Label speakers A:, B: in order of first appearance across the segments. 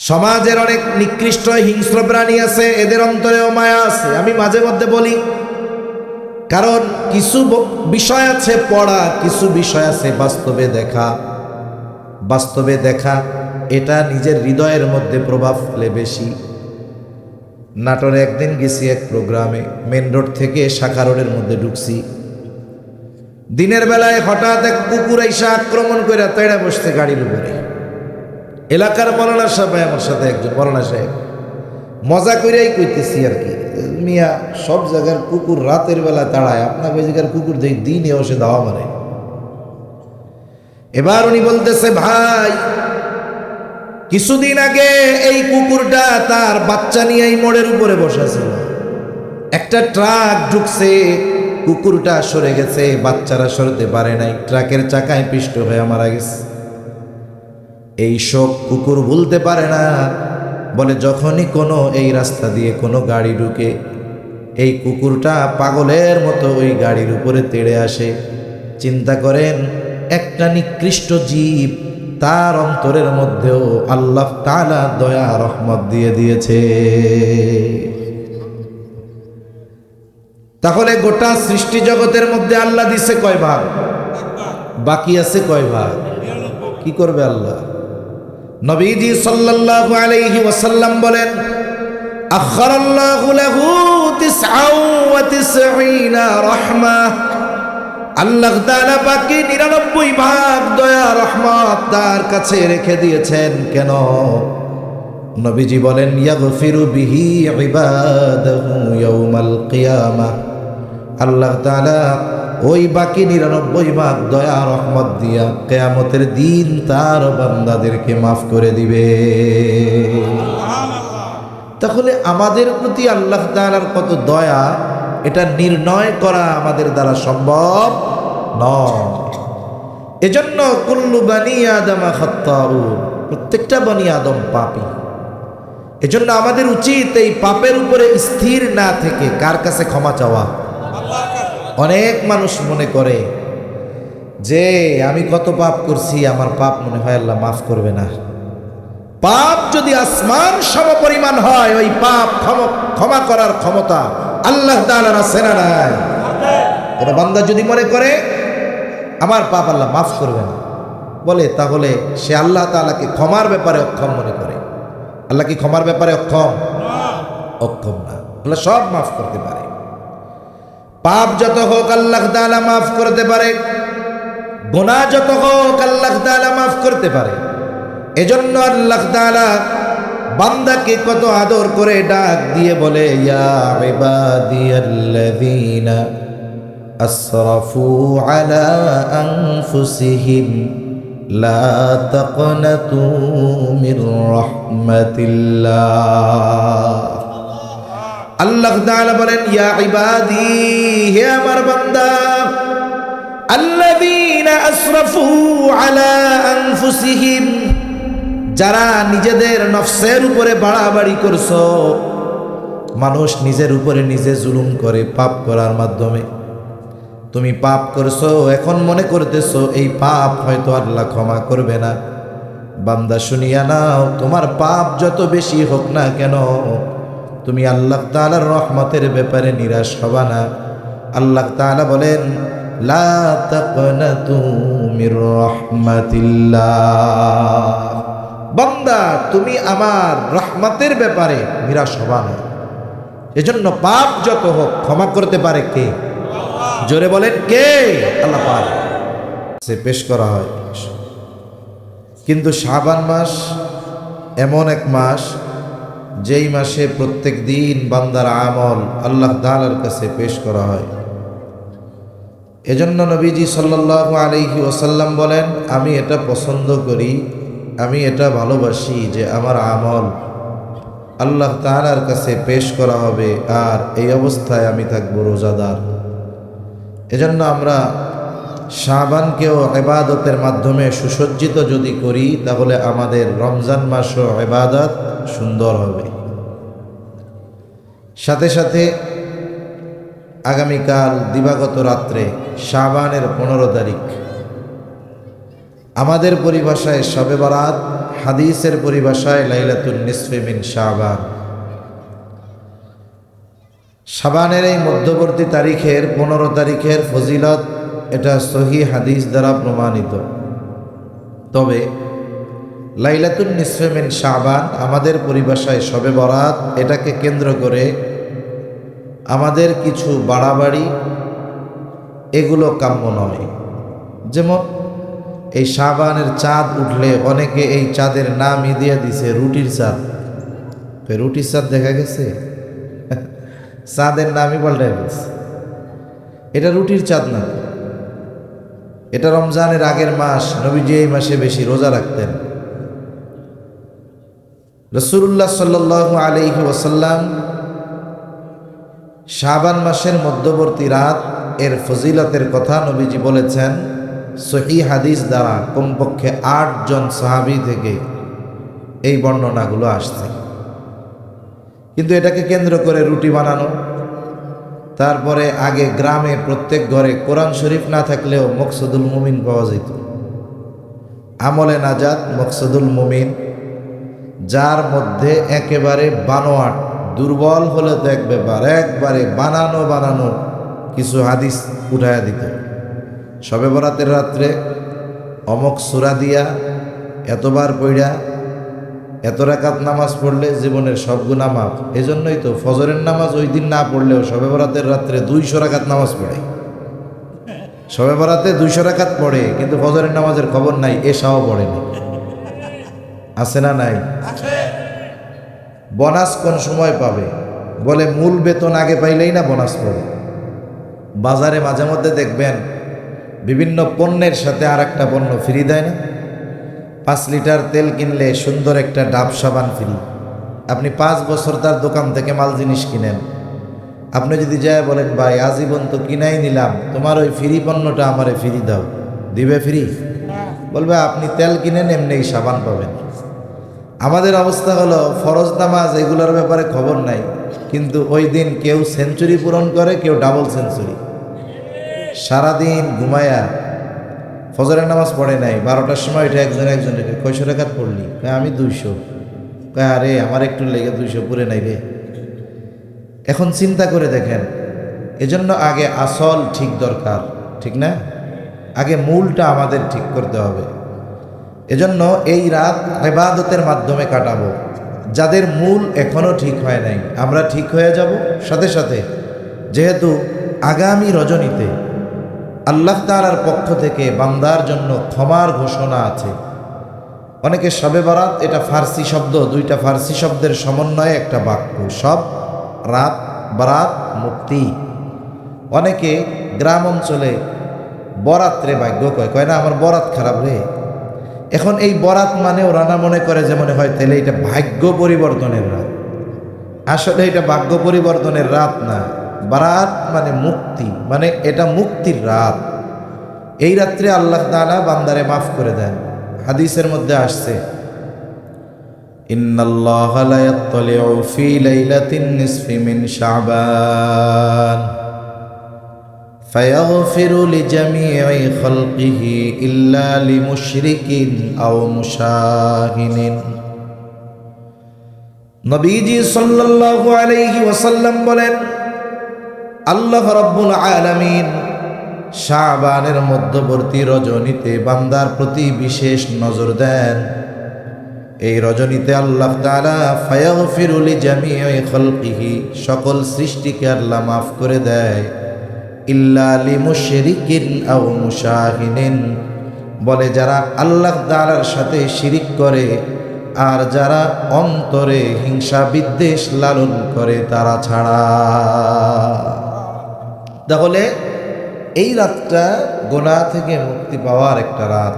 A: সমাজের অনেক নিকৃষ্ট হিংস্র প্রাণী আছে, এদের অন্তরেও মায়া আছে। আমি মাঝে মধ্যে বলি, কারণ কিছু বিষয় আছে পড়া, কিছু বিষয় আছে বাস্তবে দেখা। বাস্তবে দেখা এটা নিজের হৃদয়ের মধ্যে প্রভাব ফেলে বেশি। নাটোরে একদিন গেছি এক প্রোগ্রামে, মেন রোড থেকে শাখা রোডের মধ্যে ঢুকছি। দিনের বেলায় হঠাৎ এক কুকুর এসে আক্রমণ করে তেড়ে বসছে গাড়ির উপরে। এলাকার মৌলানা সাহেব, আমার সাথে একজন মৌলানা সাহেব, মজা করেই কইতেছি আর কি, মিয়া সব জায়গার কুকুর রাতের বেলা তাড়ায়, আপনার ওই জায়গার কুকুর দেখি দিনে বসে দাওয়া মারে। এবার উনি বলতেছে, ভাই কিছুদিন আগে এই কুকুরটা তার বাচ্চা নিয়ে এই মোড়ের উপরে বসেছিল, একটা ট্রাক ঢুকছে, কুকুরটা সরে গেছে, বাচ্চারা সরতে পারে নাই, ট্রাকের চাকায় পিষ্ট হয়ে মারা গেছে। এই সব কুকুর ভুলতে পারে না, বলে যখনই কোনো এই রাস্তা দিয়ে কোনো গাড়ি ঢুকে, এই কুকুরটা পাগলের মতো ওই গাড়ির উপরে তেড়ে আসে। চিন্তা করেন, একটা নিকৃষ্ট জীব, তার অন্তরের মধ্যেও আল্লাহ তাআলা দয়া রহমত দিয়ে দিয়েছে। তাহলে গোটা সৃষ্টি জগতের মধ্যে আল্লাহ দিছে কয় ভাগ? বাকি আছে কয় ভাগ? কি করবে আল্লাহ? নবীজি সাল্লাল্লাহু আলাইহি ওয়াসাল্লাম বলেন, আখারাল্লাহু লাহু 99 রাহমাহ। আল্লাহ তাআলা বাকি 99 ভাগ দয়া রহমত তার কাছে রেখে দিয়েছেন। কেন? নবীজি বলেন, ইয়াগফিরু বিহি ইবাদাহু ইয়াউমাল কিয়ামাহ। আল্লাহ তাআলা ওই বাকি 99 ভাগ দয়া রহমত দিয়া কিয়ামতের দিন তার বান্দাদেরকে মাফ করে দিবে। তাহলে আমাদের প্রতি আল্লাহ তাআলার কত দয়া, এটা নির্ণয় করা আমাদের দ্বারা সম্ভব নয়। এজন্য কুল্লু বানি আদম খাত্তাউন, প্রত্যেকটা বনি আদম পাপী। এজন্য আমাদের উচিত এই পাপের উপরে স্থির না থেকে কার কাছে ক্ষমা চাওয়া। অনেক মানুষ মনে করে যে আমি কত পাপ করছি, আমার পাপ মনে হয় আল্লাহ মাফ করবে না। পাপ যদি আসমান সমপরিমাণ হয়, ওই পাপ ক্ষমা করার ক্ষমতা আল্লাহ তাআলার আছে না নাই? এটা বান্দা যদি মনে করে আমার পাপ আল্লাহ মাফ করবে না, বলে তাহলে সে আল্লাহ তাআলাকে ক্ষমার ব্যাপারে অক্ষম মনে করে। আল্লাহ কি ক্ষমার ব্যাপারে অক্ষম? অক্ষম না। আল্লাহ সব মাফ করতে পারে। পাপ যত হোক আল্লাহ তাআলা মাফ করতে পারে, গুনাহ যত হোক আল্লাহ তাআলা মাফ করতে পারে। এজন্য আল্লাহ তাআলা বান্দাকে কত আদর করে ডাক দিয়ে বলে, ইয়া ইবাদিয়াল্লাযীনা আসরাফু আলা আনফুসিহিম লা তাকনাতু মির রাহমাতিল্লাহ। আল্লাহ তাআলা বলেন, ইয়া ইবাদি, হে আমার বান্দা, আল্লাযীনা আসরাফু আলা আনফুসিহিম, যারা নিজেদের নফসের উপরে বাড়াবাড়ি করছো। মানুষ নিজের উপরে নিজে জুলুম করে পাপ করার মাধ্যমে। তুমি পাপ করছো, এখন মনে করতেছো এই পাপ হয়তো আল্লাহ ক্ষমা করবে না। বান্দা শুনিয়া নাও, তোমার পাপ যত বেশি হোক না কেন, তুমি আল্লাহ তাআলার রহমতের ব্যাপারে নিরাশ হবা না। আল্লাহ তাআলা বলেন, লা তাকনাতু মির রাহমাতিল্লাহ। বান্দা তুমি আমার রহমতের ব্যাপারে নিরাশ হবা না। এজন্য পাপ যত হোক ক্ষমা করতে পারে কে? জোরে বলেন কে? আল্লাহ পাক। সে পেশ করা হয়। কিন্তু শাবান মাস এমন এক মাস, যেই মাসে প্রত্যেক দিন বান্দার আমল আল্লাহ তাআলার কাছে পেশ করা হয়। এজন্য নবীজি সাল্লাল্লাহু আলাইহি ওয়াসাল্লাম বলেন, আমি এটা পছন্দ করি, আমি এটা ভালোবাসি যে আমার আমল আল্লাহ তাআলার কাছে পেশ করা হবে, আর এই অবস্থায় আমি থাকবো রোজাদার। এজন্য আমরা শাবানকেও ইবাদতের মাধ্যমে সুসজ্জিত যদি করি, তাহলে আমাদের রমজান মাসও ইবাদত সুন্দর হবে। সাথে সাথে আগামীকাল দিবাগত রাত্রে শাবানের 15 তারিখ, আমাদের পরিভাষায় শবে বরাত, হাদিসের পরিভাষায় লাইলাতুন নিসফে মিন শাবান। শাবানের এই মধ্যবর্তী তারিখের 15 তারিখের ফজিলত এটা সহিহ হাদিস দ্বারা প্রমাণিত। তবে লাইলাতুন নিসফে মিন শাবান আমাদের পরিভাষায় শবে বরাত, এটাকে কেন্দ্র করে আমাদের কিছু বাড়াবাড়ি এগুলো কাম্য নয়। যেমন এই শাবানের চাঁদ উঠলে অনেকে এই চাঁদের নামই দিয়ে দিছে রুটির চাঁদ। রুটির চাঁদ দেখা গেছে, চাঁদের নামই পাল্টাই গেছে। এটা রুটির চাঁদ না, এটা রমজানের আগের মাস। নবীজি এই মাসে বেশি রোজা রাখতেন। রাসূলুল্লাহ সাল্লাল্লাহু আলাইহি ওয়াসাল্লাম শাবান মাসের মধ্যবর্তী রাত এর ফজিলতের কথা নবীজি বলেছেন সহিহ হাদিস দ্বারা। কমপক্ষে 8 জন সাহাবী থেকে এই বর্ণনাগুলো আসছে। কিন্তু এটাকে কেন্দ্র করে রুটি বানানো, তারপরে আগে গ্রামে প্রত্যেক ঘরে কোরআন শরীফ না থাকলেও মকসুদুল মুমিন পাওয়া যেত। আমলে নাজাত মকসুদুল মুমিন, যার মধ্যে একেবারে বানোয়াট, দুর্বল হলে তো এক ব্যাপার, একবারে বানানো কিছু হাদিস উঠায়া দিত। শবে বরাতের রাত্রে অমক সূরা দিয়া এতবার পড়া, এত রাকাত নামাজ পড়লে জীবনের সব গুনাহ মাফ। এজন্যই তো ফজরের নামাজ ওই দিন না পড়লেও শবে বরাতের রাত্রে 200 রাকাত নামাজ পড়ে। শবে বরাতে 200 রাকাত পড়ে, কিন্তু ফজরের নামাজের খবর নাই, এশাও পড়েনি। আছে না নাই? বোনাস কোন সময় পাবে বলে মূল বেতন আগে পাইলেই না বোনাস পাবে। বাজারে মাঝে মধ্যে দেখবেন বিভিন্ন পণ্যের সাথে আর একটা পণ্য ফ্রি দেয় না। 5 লিটার তেল কিনলে সুন্দর একটা ডাব সাবান ফ্রি। আপনি 5 বছর তার দোকান থেকে মাল জিনিস কিনেন, আপনি যদি যায় বলেন ভাই আজীবন তো কিনাই নিলাম, তোমার ওই ফ্রি পণ্যটা আমারে ফ্রি দাও, দিবে ফ্রি? বলবে আপনি তেল কিনেন এমনি সাবান পাবেন। আমাদের অবস্থা হলো ফরজ নামাজ এগুলোর ব্যাপারে খবর নাই, কিন্তু ওই দিন কেউ সেঞ্চুরি পূরণ করে, কেউ ডাবল সেঞ্চুরি। সারাদিন ঘুমায়া ফজরের নামাজ পড়ে নাই, 12টার সময় এটা একজনকে কয়শো রাকাত পড়লি? আমি 200। আরে আমার একটু লেগে 200 পুরে নাই রে। এখন চিন্তা করে দেখেন, এজন্য আগে আসল ঠিক দরকার, ঠিক না? আগে মূলটা আমাদের ঠিক করতে হবে। এজন্য এই রাত ইবাদতের মাধ্যমে কাটাবো। যাদের মূল এখনো ঠিক হয় নাই, আমরা ঠিক হয়ে যাব সাথে সাথে। যেহেতু আগামী রজনীতে আল্লাহ তাআলার পক্ষ থেকে বান্দার জন্য ক্ষমার ঘোষণা আছে। অনেকে শবে বরাত এটা ফার্সি শব্দ, 2টা ফার্সি শব্দের সমন্বয়ে একটা বাক্য। সব রাত, বরাত, মুক্তি। অনেকে গ্রাম অঞ্চলে বরাত্রে ভাগ্য কয় না আমার বরাত খারাপ রে। এখন এই বরাত মানে ওরা না মনে করে যে মনে হয় তাহলে এটা ভাগ্য পরিবর্তনের রাত। আসলে এটা ভাগ্য পরিবর্তনের রাত না। বরাত মানে মুক্তি, মানে এটা মুক্তির রাত। এই রাত্রে আল্লাহ তাআলা বান্দারে মাফ করে দেন। হাদিসের মধ্যে আসছে ইন্নাল্লাহা লা ইয়াত্তালিউ ফি লাইলাতিন নিসফি মিন শাবান ফায়াগফিরু লিজামিই খালকিহি ইল্লা লিমুশরিকিন আও মুশাহিনিন। নবীজি সাল্লাল্লাহু আলাইহি ওয়াসাল্লাম বলেন, আল্লাহ রাব্বুল আলামিন শাবানের মধ্যবর্তী রজনীতে বান্দার প্রতি বিশেষ নজর দেন। এই রজনীতে আল্লাহ তাআলা ফায়াগফিরু লিজামিই খালকিহি, সকল সৃষ্টিকে আল্লাহ মাফ করে দেয়। ইল্লা লিমুশরিকিন আও মুশাহিনিন, বলে যারা আল্লাহ তাআলার সাথে শিরিক করে আর যারা অন্তরে হিংসা বিদ্বেষ লালন করে তারা ছাড়া। তাহলে এই রাতটা গুনাহ থেকে মুক্তি পাওয়ার একটা রাত।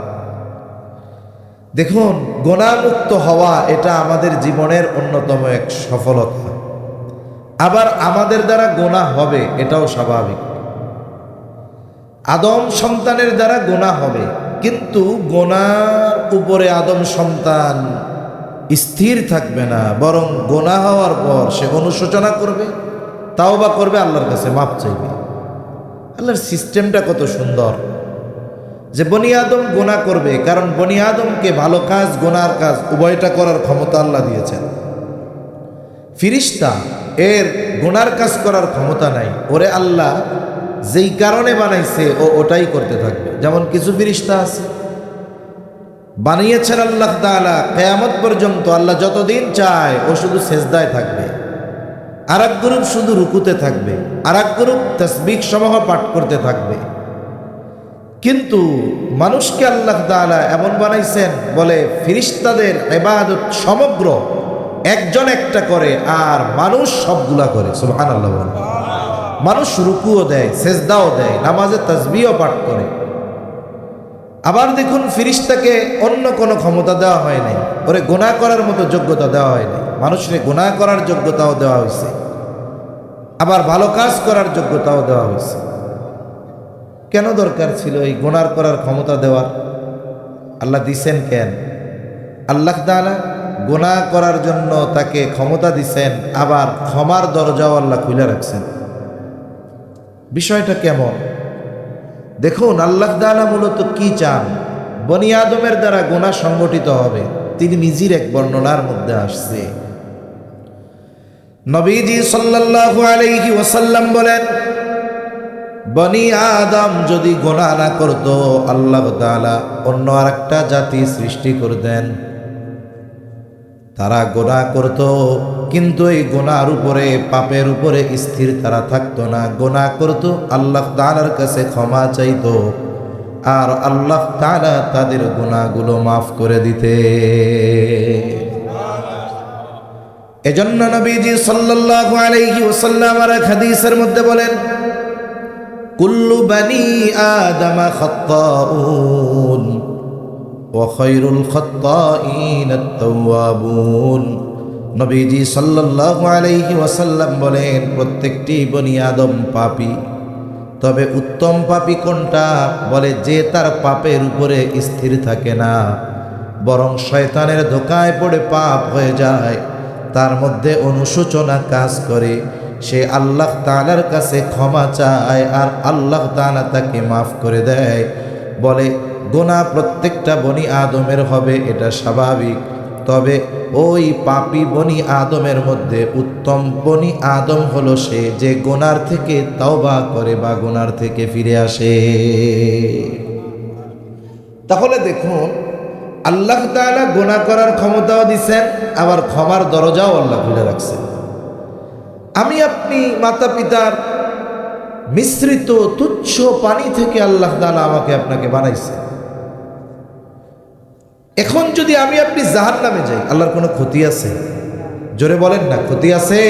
A: দেখুন, গুনাহমুক্ত হওয়া এটা আমাদের জীবনের অন্যতম এক সফলতা। আবার আমাদের দ্বারা গুনাহ হবে এটাও স্বাভাবিক। আদম সন্তানের দ্বারা গুনাহ হবে, কিন্তু গুনাহর উপরে আদম সন্তান স্থির থাকবে না, বরং গুনাহ হওয়ার পর সে অনুশোচনা করবে, তাওবা করবে, আল্লাহর কাছে মাপ চাইবে। আল্লাহর সিস্টেমটা কত সুন্দর। যে বনি আদম গুনাহ করবে, কারণ বনি আদমকে ভালো কাজ গুনার কাজ উভয়টা করার ক্ষমতা আল্লাহ দিয়েছেন। ফিরিস্তা এর গুনার কাজ করার ক্ষমতা নাই, ওরে আল্লাহ যেই কারণে বানাইছে ও ওটাই করতে থাকবে। যেমন কিছু ফিরিস্তা আছে বানিয়েছেন আল্লাহ তাআলা কিয়ামত পর্যন্ত, আল্লাহ যতদিন চায় ও শুধু সেজদায় থাকবে, আর এক গ্রুপ শুধু রুকুতে থাকবে, আর এক গ্রুপ তাসবিহ সমূহ পাঠ করতে থাকবে। কিন্তু মানুষকে আল্লাহ তাআলা এমন বানাইছেন, বলে ফিরিস্তাদের ইবাদত সমগ্র একজন একটা করে আর মানুষ সবগুলা করে। সুবহানাল্লাহ। মানুষ রুকুও দেয়, সেজদাও দেয়, নামাজে তাসবিহও পাঠ করে। আবার দেখুন ফিরিস্তাকে অন্য কোনো ক্ষমতা দেওয়া হয় নাই, ওরে গুনাহ করার মতো যোগ্যতা দেওয়া হয় নাই। মানুষের গুনাহ করার যোগ্যতাও দেওয়া হয়েছে, আবার ভালো কাজ করার যোগ্যতাও দেওয়া হয়েছে। কেন দরকার ছিল এই গুনাহ করার ক্ষমতা দেওয়ার? আল্লাহ দিছেন কেন? আল্লাহ তাআলা গুনাহ করার জন্য তাকে ক্ষমতা দিছেন, আবার ক্ষমার দরজাও আল্লাহ খুলে রাখছেন। বিষয়টা কেমন দেখুন, আল্লাহ তাআলা মূলত কি চান? বনি আদমের দ্বারা গুনাহ সংগঠিত হবে। তিনি নিজের এক বর্ণনার মধ্যে আসছে, নবীজি সাল্লাল্লাহু আলাইহি ওয়াসাল্লাম বলেন, বনি আদম যদি গুনাহ না করত, আল্লাহ তাআলা অন্য আরেকটা জাতি সৃষ্টি করতেন। তারা গুনাহ করত, কিন্তু এই গুনাহর উপরে, পাপের উপরে স্থির তারা থাকতো না। গুনাহ করত, আল্লাহ তাআলার কাছে ক্ষমা চাইতো, আর আল্লাহ তাআলা তাদের গুনাহগুলো মাফ করে দিতে। এজন্য নবীজি সাল্লাল্লাহু আলাইহি ওয়াসাল্লাম আর হাদিসের মধ্যে বলেন, কুল্লু বানি আদম খাত্তাউন ওয়া খায়রুল খাত্তাইন আত-তাওয়াবুন। নবীজি সাল্লাল্লাহু আলাইহি ওয়াসাল্লাম বলেন, প্রত্যেকটি বনি আদম পাপী, তবে উত্তম পাপী কোনটা? বলে যে তার পাপের উপরে স্থির থাকে না, বরং শয়তানের ধোঁকায় পড়ে পাপ হয়ে যায়, তার মধ্যে অনুশোচনা কাজ করে, সে আল্লাহ তাআলার কাছে ক্ষমা চায় আর আল্লাহ তাআলা তাকে মাফ করে দেয়। বলে গুনাহ প্রত্যেকটা বনি আদমের হবে, এটা স্বাভাবিক, তবে ওই পাপী বনি আদমের মধ্যে উত্তম বনি আদম হলো সে যে গুনার থেকে তওবা করে বা গুনার থেকে ফিরে আসে। তাহলে দেখুন, আল্লাহ তাআলা গুনাহ করার ক্ষমতাও দিচ্ছেন, আবার ক্ষমার দরজাও আল্লাহ খুলে রাখছেন। আমি আপনি মাতা পিতার মিশ্রিত তুচ্ছ পানি থেকে আল্লাহ তাআলা আমাকে আপনাকে বানাইছে। এখন যদি আমি আপনি জাহান্নামে যাই, আল্লাহর কোনো ক্ষতি আছে? জোরে বলেন না, ক্ষতি আছে?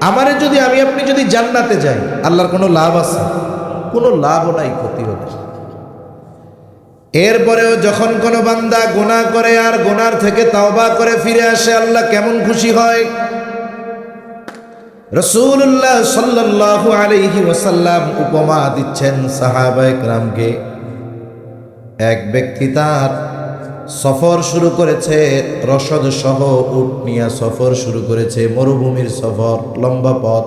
A: আমারে যদি আমি আপনি যদি জান্নাতে যাই, আল্লাহর কোনো লাভ আছে? কোনো লাভও নাই, ক্ষতিও নাই। এরপরেও যখন কোনো বান্দা গুনাহ করে আর গুনার থেকে তাওবা করে ফিরে আসে, আল্লাহ কেমন খুশি হয়। রাসূলুল্লাহ সাল্লাল্লাহু আলাইহি ওয়াসাল্লাম উপমা দিচ্ছেন সাহাবায়ে কেরামকে। এক ব্যক্তি তার সফর শুরু করেছে, রসদ সহ উট নিয়ে সফর শুরু করেছে, মরুভূমির সফর, লম্বা পথ।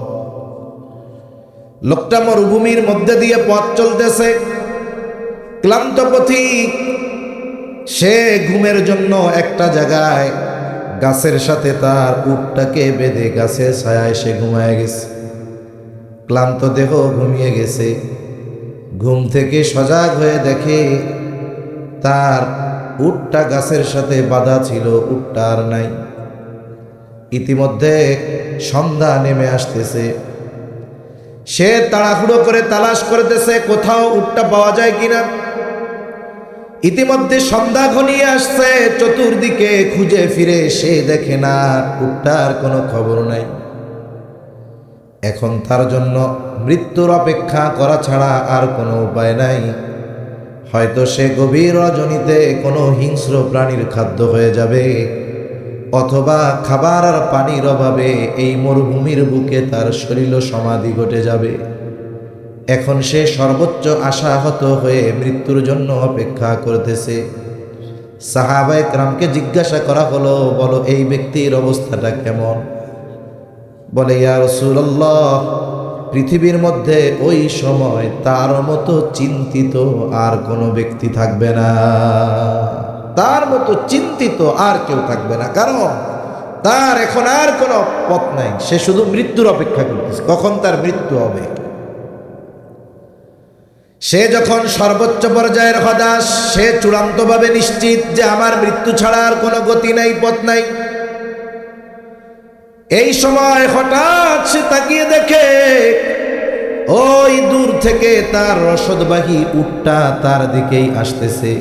A: লোকটা মরুভূমির মধ্যে দিয়ে পথ চলতেছে, ক্লান্ত পথিক। সে ঘুমের জন্য একটা জায়গায় গাছের সাথে তার উটটাকে বেঁধে গাছের ছায়ায় সে ঘুমায় গেছে। ক্লান্ত দেহ ঘুমিয়ে গেছে। ঘুম থেকে সজাগ হয়ে দেখে তার উটটা গাছের সাথে বাঁধা ছিল, উটটা আর নাই। ইতিমধ্যে সন্ধ্যা নেমে আসতেছে। সে তাড়াহুড়ো করে তালাশ করতেছে কোথাও উটটা পাওয়া যায় কিনা। ইতিমধ্যে সন্ধ্যা ঘনিয়ে আসছে, চতুর্দিকে খুঁজে ফিরে সে দেখে না, উটটার কোনো খবর নাই। এখন তার জন্য মৃত্যুর অপেক্ষা করা ছাড়া আর কোনো উপায় নাই। হয়তো সে গভীর রজনীতে কোনো হিংস্র প্রাণীর খাদ্য হয়ে যাবে, অথবা খাবার আর পানির অভাবে এই মরুভূমির বুকে তার শরীর সমাধি ঘটে যাবে। এখন সে সর্বোচ্চ আশাহত হয়ে মৃত্যুর জন্য অপেক্ষা করতেছে। সাহাবায়ে কেরামকে জিজ্ঞাসা করা হলো, বলো এই ব্যক্তির অবস্থাটা কেমন? বলে ইয়া রাসূলুল্লাহ, পৃথিবীর মধ্যে ওই সময় তার মতো চিন্তিত আর কোনো ব্যক্তি থাকবে না, তার মতো চিন্তিত আর কেউ থাকবে না। কারণ তার এখন আর কোনো পথ নাই, সে শুধু মৃত্যুর অপেক্ষা করতেছে কখন তার মৃত্যু হবে। সে যখন সর্বোচ্চ পর্যায়ের হতাশ, সে চূড়ান্তভাবে নিশ্চিত যে আমার মৃত্যু ছাড়া আর কোনো গতি নাই, পথ নাই। এই সময় হঠাৎ সে তাকিয়ে দেখে ওই দূর থেকে তার রসদবাহী উটটা তার দিকেই আসতেছে।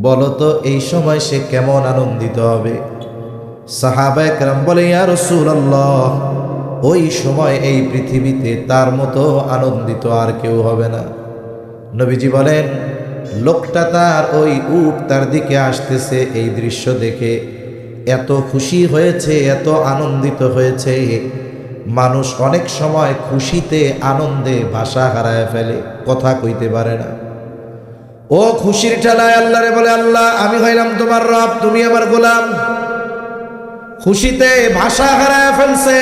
A: বলতো এই সময় সে কেমন আনন্দিত হবে? সাহাবায়ে কেরাম বলে, ইয়া রাসূলুল্লাহ, ওই সময় এই পৃথিবীতে তার মতো আনন্দিত আর কেউ হবে না। নবীজি বলেন, লোকটা তার ওই উট তার দিকে আসতেছে, এই দৃশ্য দেখে এত খুশি হয়েছে, এত আনন্দিত হয়েছে। মানুষ অনেক সময় খুশিতে আনন্দে ভাষা হারায় ফেলে, কথা কইতে পারে না। ও খুশির ঠেলায় আল্লাহরে বলে, আল্লাহ আমি হইলাম তোমার রব, তুমি আমার গোলাম। খুশিতে ভাষা হারায় ফেলছে।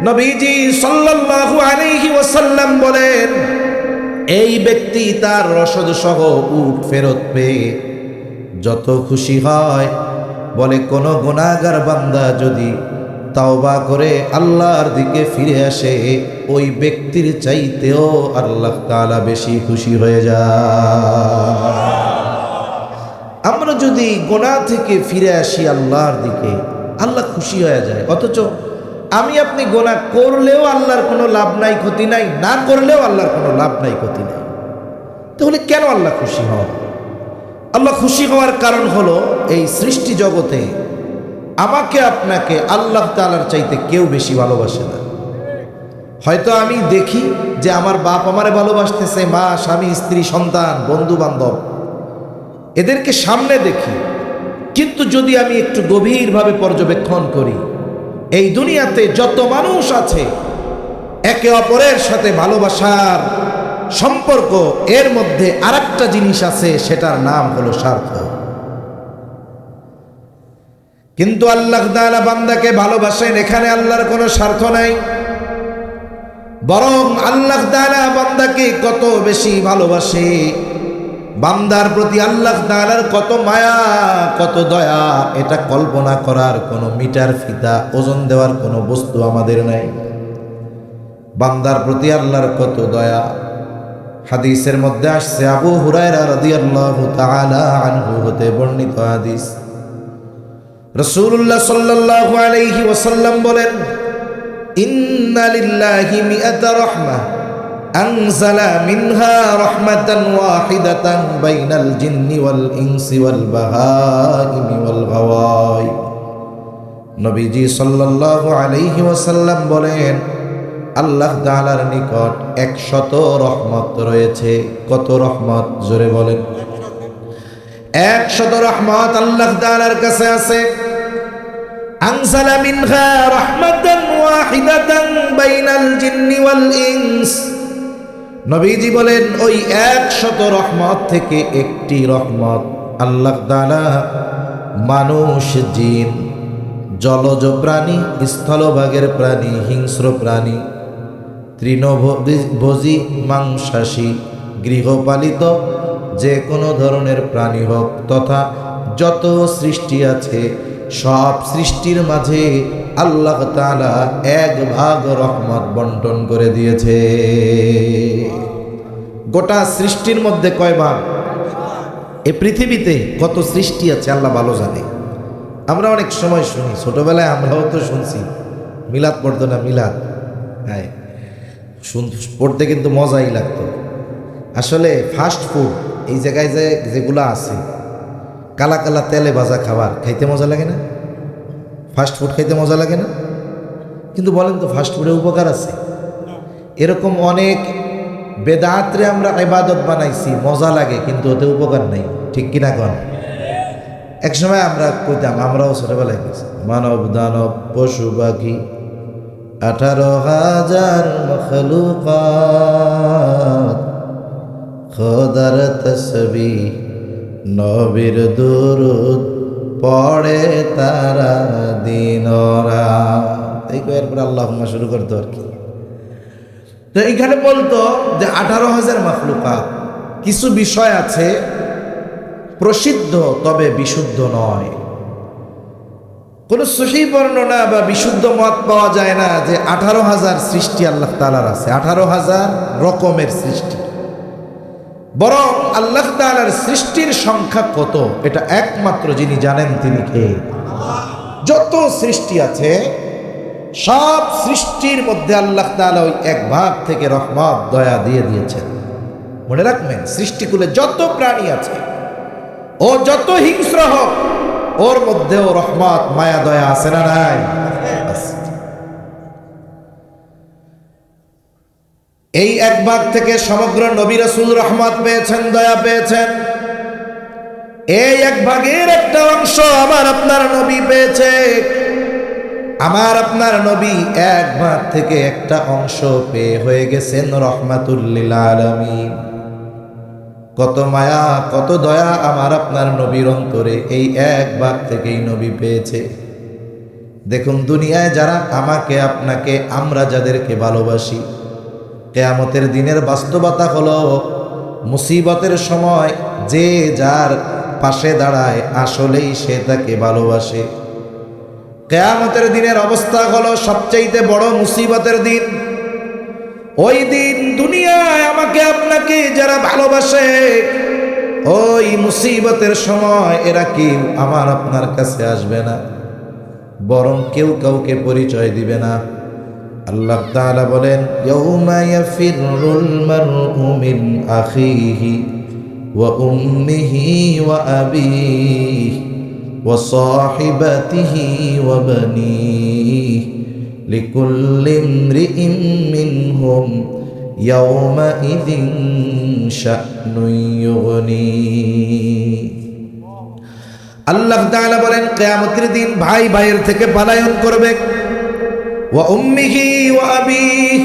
A: নবীজি সাল্লাল্লাহু আলাইহি ওয়াসাল্লাম বলেন, এই ব্যক্তি তার রসদ সহ উট ফেরত পেয়ে যত খুশি হয়, বলে কোন গুনাহগার বান্দা যদি তাওবা করে আল্লাহর দিকে ফিরে আসে, ওই ব্যক্তির চাইতেও আল্লাহ তাআলা বেশি খুশি হয়ে যায়। আমরা যদি গুনাহ থেকে ফিরে আসি আল্লাহর দিকে, আল্লাহ খুশি হয়ে যায়। অথচ আমি আপনি গুনাহ করলেও আল্লাহর কোনো লাভ নাই, ক্ষতি নাই, না করলেও আল্লাহর কোনো লাভ নাই, ক্ষতি নাই। তাহলে কেন আল্লাহ খুশি হন? আল্লাহ খুশি হওয়ার কারণ হলো, এই সৃষ্টি জগতে আমাকে আপনাকে আল্লাহ তাআলার চাইতে কেউ বেশি ভালোবাসে না। হয়তো আমি দেখি যে আমার বাপ আমারে ভালোবাসতেছে, মা, স্বামী, স্ত্রী, সন্তান, বন্ধু বান্ধব, এদেরকে সামনে দেখি। কিন্তু যদি আমি একটু গভীরভাবে পর্যবেক্ষণ করি, এই দুনিয়াতে যত মানুষ আছে একে অপরের সাথে ভালোবাসার সম্পর্ক, এর মধ্যে আরেকটা জিনিস আছে, সেটার নাম হলো স্বার্থ। কিন্তু আল্লাহ তাআলা বান্দাকে ভালোবাসেন, এখানে আল্লাহর কোনো স্বার্থ নাই। বরং আল্লাহ তাআলা বান্দাকে কত বেশি ভালোবাসে, বান্দার প্রতি আল্লাহ তাআলার কত মায়া, কত দয়া, এটা কল্পনা করার কোনো মিটার, ফিতা, ওজন দেওয়ার কোনো বস্তু আমাদের নাই। বান্দার প্রতি আল্লাহর কত দয়া। হাদিসের মধ্যে আসছে, আবু হুরায়রা রাদিয়াল্লাহু তাআলা আনহু হতে বর্ণিত হাদিস, রাসূলুল্লাহ সাল্লাল্লাহু আলাইহি ওয়াসাল্লাম বলেন, ইন্না লিল্লাহি মিআতা রাহমাহ আনজালা মিনহা রাহমাতান ওয়াহিদাতান বাইনাল জিন্নি ওয়াল ইনসি ওয়াল বাহাইমি ওয়াল গাওয়াই। নবীজি সাল্লাল্লাহু আলাইহি ওয়াসাল্লাম বলেন, আল্লাহ তাআলার নিকট 100 রহমত রয়েছে। কত রহমত? জোরে বলেন। 100 রহমত আল্লাহ তাআলার কাছে আছে। আনজালা মিনহা রাহমাতান ওয়াহিদাতান বাইনাল জিন্নি ওয়াল ইনস। নবীজি বলেন, ওই 100 রহমত থেকে একটি রহমত আল্লাহ তাআলা মানুষ, জিন, জলজ প্রাণী, স্থলভাগের প্রাণী, হিংস্র প্রাণী, তৃণভোজী, মাংসাশী, গৃহপালিত যে কোনো ধরনের প্রাণী হোক, তথা যত সৃষ্টি আছে সব সৃষ্টির মাঝে আল্লাহ তাআলা 1 ভাগ রহমত বন্টন করে দিয়েছে। গোটা সৃষ্টির মধ্যে কয় ভাগ? এই পৃথিবীতে কত সৃষ্টি আছে আল্লাহ ভালো জানে। আমরা অনেক সময় শুনি, ছোটবেলায় আমরাও তো শুনছি, মিলাদ পড়তো না, মিলাদ, হ্যাঁ, পড়তে কিন্তু মজাই লাগতো। আসলে ফাস্ট ফুড এই জায়গায় যেগুলো আছে, কালা কালা তেলে ভাজা খাবার খাইতে মজা লাগে না? ফাস্ট ফুড খাইতে মজা লাগে না? কিন্তু বলেন তো, ফাস্ট ফুডের উপকার আছে? এরকম অনেক বেদাতরে আমরা ইবাদত বানাইছি, মজা লাগে, কিন্তু ওতে উপকার নাই, ঠিক কিনা কন? এক সময় আমরা কইতাম, আমরাও ছোটবেলায় গেছি, মানব দানব পশু পাখি 18,000 মখলুকাত, খোদার তসবিহ নবীর দুরুদ পড়ে তারা দিন রাত। এই কয়ের পর আল্লাহুম্মা শুরু করতো আর কি। তো এইখানে বলতো যে 18,000 মাখলুকাত, কিছু বিষয় আছে প্রসিদ্ধ তবে বিশুদ্ধ নয়। কোন সহিহ বর্ণনা বা বিশুদ্ধ মত পাওয়া যায় না যে 18,000 সৃষ্টি আল্লাহ তাআলার আছে, 18,000 রকমের সৃষ্টি। বরং আল্লাহ তাআলার সৃষ্টির সংখ্যা কত এটা একমাত্র যিনি জানেন তিনি কে? যত সৃষ্টি আছে সব সৃষ্টির মধ্যে আল্লাহ তাআলা ওই এক ভাগ থেকে রহমত দয়া দিয়ে দিয়েছেন। মনে রাখবেন, সৃষ্টিকুলে যত প্রাণী আছে ও যত হিংস্র হোক, ওর মধ্যেও রহমত মায়া দয়া আছে না নাই? এই এক ভাগ থেকে সমগ্র নবী রাসূল রহমত পেয়েছেন, দয়া পেয়েছেন। এই এক ভাগের একটা অংশ আমার আপনার নবী পেয়েছে। আমার আপনার নবী এক ভাগ থেকে একটা অংশ পেয়ে হয়ে গেছেন রহমাতুল লিল আলামিন। কত মায়া কত দয়া আমার আপনার নবীর অন্তরে এই এক ভাগ থেকেই নবী পেয়েছে। দেখুন, দুনিয়ায় যারা আমাকে আপনাকে আমরা যাদেরকে ভালোবাসি, কিয়ামতের দিনের বাস্তবতা হলো মুসিবতের সময় যে যার পাশে দাঁড়ায় আসলেই সে তাকে ভালোবাসে। কিয়ামতের দিনের অবস্থা হলো সবচাইতে বড় মুসিবতের দিন। ওই দিন দুনিয়ায় আমাকে আপনাকে যারা ভালোবাসে, ওই মুসিবতের সময় এরা কেউ আমার আপনার কাছে আসবে না, বরং কেউ কাউকে পরিচয় দিবে না। আল্লাহ তাআলা বলেন, ইয়াউমা ইয়াফিরুল মারউ মিন আখিহি ওয়া উম্মিহি ওয়া আবিহি ওয়া সাহিবাতিহি ওয়া বানিহি লিকুল্লি ইমরিইন মিনহুম ইয়াউমাইযিন শা'নুন ইউগনি। আল্লাহ তাআলা বলেন, কিয়ামতের দিন ভাই ভাইয়ের থেকে পলায়ন করবে। ওয়া উম্মিহি ওয়া আবিহি,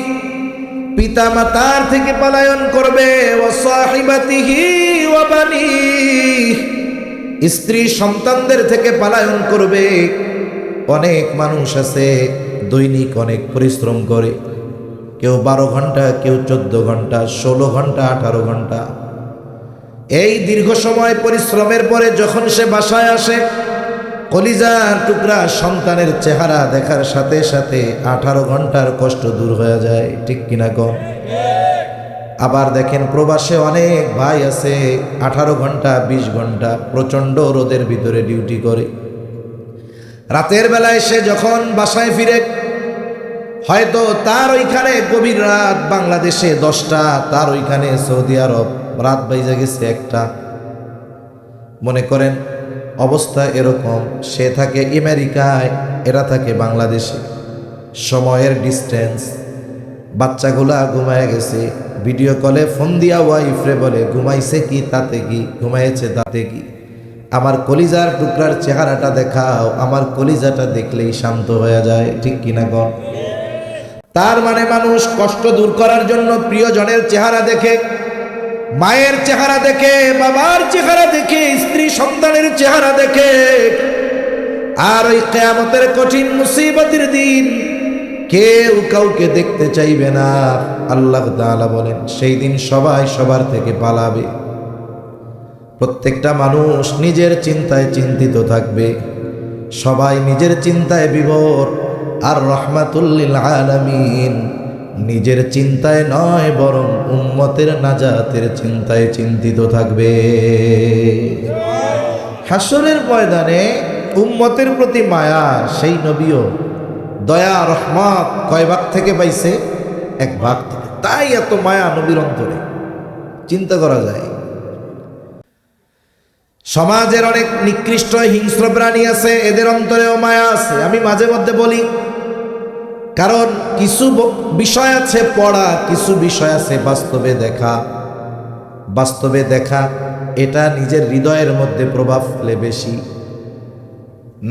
A: পিতা মাতার থেকে পলায়ন করবে। ওয়া সাহিবাতিহি ওয়া বানিহি, স্ত্রী সন্তানদের থেকে পলায়ন করবে। অনেক মানুষ আছে দৈনিক অনেক পরিশ্রম করে, কেউ 12 ঘন্টা, কেউ 14 ঘন্টা, 16 ঘন্টা, 18 ঘন্টা। এই দীর্ঘ সময় পরিশ্রমের পরে যখন সে বাসায় আসে, কলিজার টুকরা সন্তানের চেহারা দেখার সাথে সাথে 18 ঘন্টার কষ্ট দূর হয়ে যায়। ঠিক কিনা কম? আবার দেখেন, প্রবাসে অনেক ভাই আছে 18 ঘন্টা 20 ঘন্টা প্রচণ্ড রোদের ভিতরে ডিউটি করে। রাতের বেলায় সে যখন বাসায় ফিরে, হয়তো তার ওইখানে গভীর রাত, বাংলাদেশে 10টা, তার ওইখানে সৌদি আরব রাত বাইজে গেছে 1টা। মনে করেন অবস্থা এরকম, সে থাকে আমেরিকায়, এরা থাকে বাংলাদেশে। সময়ের ডিস্টেন্স, বাচ্চাগুলা ঘুমায় গেছে, ভিডিও কলে ফোন দিয়া ওয়াইফরে বলে ঘুমাইছে কি তাতে কি, ঘুমাইছে তাতে কি, আমার কলিজার টুকরার চেহারাটা দেখাও। আমার কলিজাটা দেখলেই শান্ত হয়ে যায়। ঠিক কিনা গণ? তার মানে মানুষ কষ্ট দূর করার জন্য প্রিয়জনের চেহারা দেখে, মায়ের চেহারা দেখে, বাবার চেহারা দেখে, স্ত্রী সন্তানের চেহারা দেখে। আর ওই কিয়ামতের কঠিন মুসিবতের দিন কেউ কাউকে দেখতে চাইবে না। আল্লাহ তাআলা বলেন, সেই দিন সবাই সবার থেকে পালাবে। প্রত্যেকটা মানুষ নিজের চিন্তায় চিন্তিত থাকবে, সবাই নিজের চিন্তায় বিভোর। আর রাহমাতুল লিল আলামিন নিজের চিন্তায় নয়, বরং উম্মতের নাজাতের চিন্তায় চিন্তিত থাকবে। হাসরের ময়দানে উম্মতের প্রতি মায়া, সেই নবীও দয়া রহমত কয় ভাগ থেকে পাইছে? 1 ভাগ থেকে। তাই এত মায়া নবীর অন্তরে, চিন্তা করা যায়। সমাজের অনেক নিকৃষ্ট হিংস্র প্রাণী আছে, এদের অন্তরেও মায়া আছে। আমি মাঝে মধ্যে বলি, কারণ কিছু বিষয় আছে পড়া, কিছু বিষয় আছে বাস্তবে দেখা। বাস্তবে দেখা এটা নিজের হৃদয়ের মধ্যে প্রভাব ফেলে বেশি।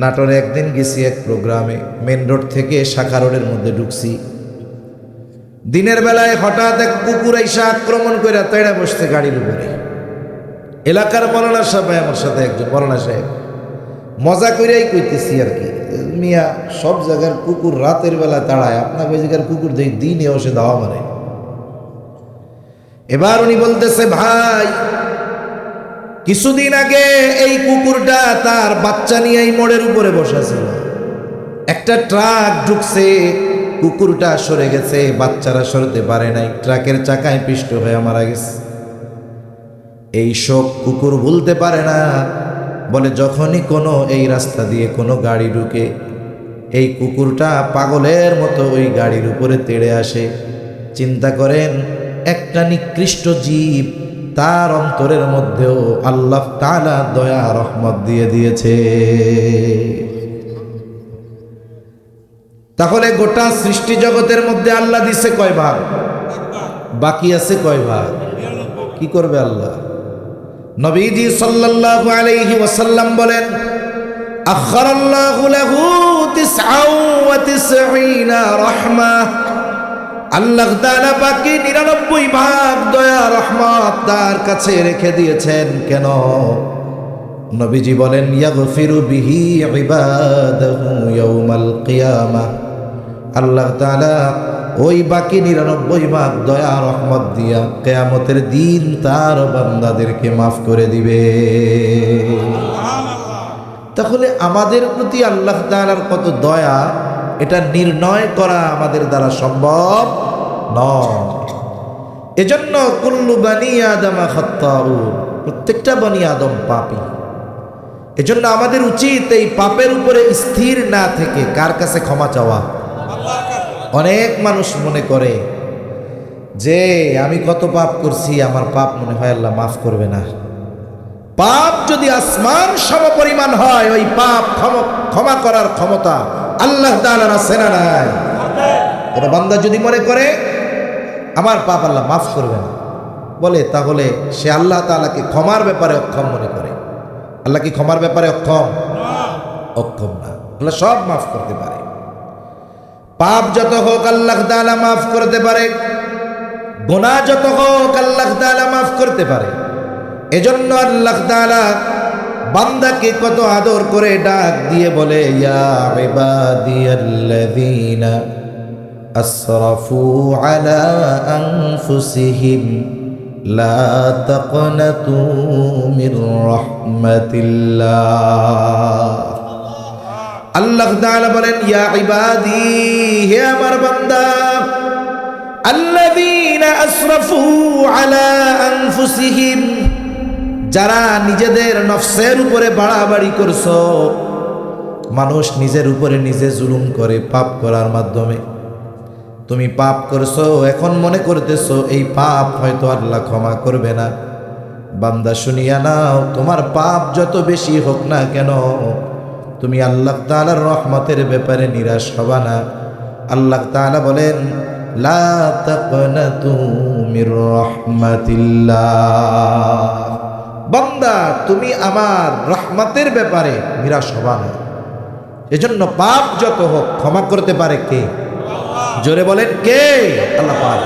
A: নাটোরে একদিন গেছি এক প্রোগ্রামে, মেন রোড থেকে শাখা রোডের মধ্যে ঢুকছি। দিনের বেলায় হঠাৎ এক কুকুর আইসা আক্রমণ করে তেড়ে বসছে গাড়ির উপরে। এলাকার মৌলানা সাহেব আমার সাথে, একজন মৌলানা সাহেব, মজা করেই কইতেছি আর কি, মিয়া সব জায়গার কুকুর রাতের বেলা তাড়ায়, আপনার ওই জায়গার কুকুর দিনেও সে দাওয়া মারে। এবার উনি বলতেছে, ভাই কিছুদিন আগে এই কুকুরটা তার বাচ্চা নিয়ে এই মোড়ের উপরে বসেছিল, একটা ট্রাক ঢুকছে, কুকুরটা সরে গেছে, বাচ্চারা সরতে পারে নাই, ট্রাকের চাকায় পিষ্ট হয়ে মারা গেছে। এই শোক কুকুর ভুলতে পারে না। বলে যখনই কোনো এই রাস্তা দিয়ে কোনো গাড়ি ঢুকে, এই কুকুরটা পাগলের মতো ওই গাড়ির উপরে তেড়ে আসে। চিন্তা করেন, একটা নিকৃষ্ট জীব, তার অন্তরের মধ্যেও আল্লাহ তাআলা দয়া রহমত দিয়ে দিয়েছে। তাহলে গোটা সৃষ্টি জগতের মধ্যে আল্লাহ দিছে কয় ভাগ? বাকি আছে কয় ভাগ? কি করবে আল্লাহ? নবীজি সাল্লাল্লাহু আলাইহি ওয়াসাল্লাম বলেন, আখারাল্লাহু লাহু 99 রাহমাহ। আল্লাহ তাআলা বাকি 99 ভাগ দয়া রহমত তার কাছে রেখে দিয়েছেন। কেন? নবীজি বলেন, ইয়াগফিরু বিহি ইবাদাহু ইয়াউমাল কিয়ামাহ। আল্লাহ তাআলা ওই বাকি 99 ভাগ দয়া রহমত দিয়া কিয়ামতের দিন তার বান্দাদেরকে মাফ করে দিবে। তাহলে আমাদের প্রতি আল্লাহ তাআলার কত দয়া, এটা নির্ণয় করা আমাদের দ্বারা সম্ভব নয়। এজন্য কুল্লু বানি আদম খাত্তাউন, প্রত্যেকটা বনি আদম পাপী। এজন্য আমাদের উচিত এই পাপের উপরে স্থির না থেকে কার কাছে ক্ষমা চাওয়া। অনেক মানুষ মনে করে যে আমি কত পাপ করছি, আমার পাপ মনে হয় আল্লাহ মাফ করবে না। পাপ যদি আসমান সমপরিমাণ হয়, ওই পাপ ক্ষমা করার ক্ষমতা আল্লাহ তাআলার আছে না নাই? এটা বান্দা যদি মনে করে আমার পাপ আল্লাহ মাফ করবে না, বলে তাহলে সে আল্লাহ তাআলাকে ক্ষমার ব্যাপারে অক্ষম মনে করে। আল্লাহ কি ক্ষমার ব্যাপারে অক্ষম? অক্ষম না। আল্লাহ সব মাফ করতে পারে। পাপ যত হোক আল্লাহ তাআলা মাফ করতে পারে, গুনাহ যত হোক আল্লাহ তাআলা মাফ করতে পারে। এজন্য আল্লাহ তাআলা বান্দাকে কত আদর করে ডাক দিয়ে বলে, ইয়া ইবাদিয়াল্লাযীনা আসরাফু আলা আনফুসিহিম লা তাকনাতু মির রাহমাতিল্লাহ। আল্লাহ তাআলা বলেন, ইয়া ইবাদি, হে আমার বান্দা, আল্লাযীনা আসরাফু আলা আনফুসিহিম, যারা নিজেদের নফসের উপরে বাড়াবাড়ি করছো। মানুষ নিজের উপরে নিজে জুলুম করে পাপ করার মাধ্যমে। তুমি পাপ করছো, এখন মনে করতেছো এই পাপ হয়তো আল্লাহ ক্ষমা করবে না। বান্দা শুনিয়া নাও, তোমার পাপ যত বেশি হোক না কেন, তুমি আল্লাহ তাআলার রহমতের ব্যাপারে নিরাশ হবা না। আল্লাহ তাআলা বলেন, লা তাকনাতু মির রাহমাতিল্লাহ। বান্দা তুমি আমার রহমতের ব্যাপারে নিরাশ হবা না। এজন্য পাপ যত হোক ক্ষমা করতে পারে কে? জোরে বলেন কে? আল্লাহ পাক।